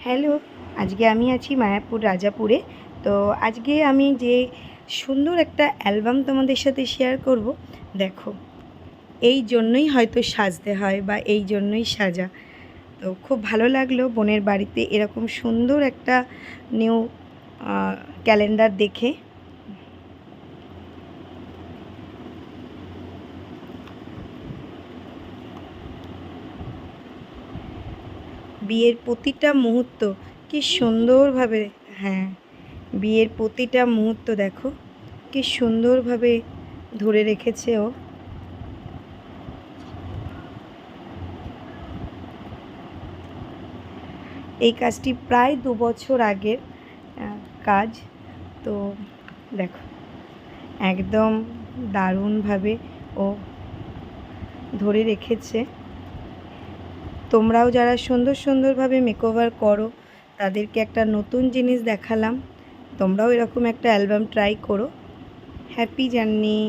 Hello, আজকে আমি আছি মায়াপুর রাজাপুরে। তো আজকে আমি যে সুন্দর একটা অ্যালবাম তোমাদের সাথে শেয়ার করব। দেখো, এই জন্যই হয়তো সাজতে হয় বা এই জন্যই সাজা। তো খুব ভালো লাগলো বোনের বাড়িতে এরকম সুন্দর একটা নিউ ক্যালেন্ডার দেখে। বিয়ের প্রতিটা মুহূর্ত কি সুন্দরভাবে, হ্যাঁ, বিয়ের প্রতিটা মুহূর্ত দেখো কি সুন্দরভাবে ধরে রেখেছে ও। এই কাজটি প্রায় 2 বছর আগের কাজ। তো দেখো একদম দারুণভাবে ও ধরে রেখেছে। তোমরাও যারা সুন্দরভাবে মেকওভার করো তাদেরকে একটা নতুন জিনিস দেখালাম। তোমরাও এরকম একটা অ্যালবাম ট্রাই করো। Happy journey.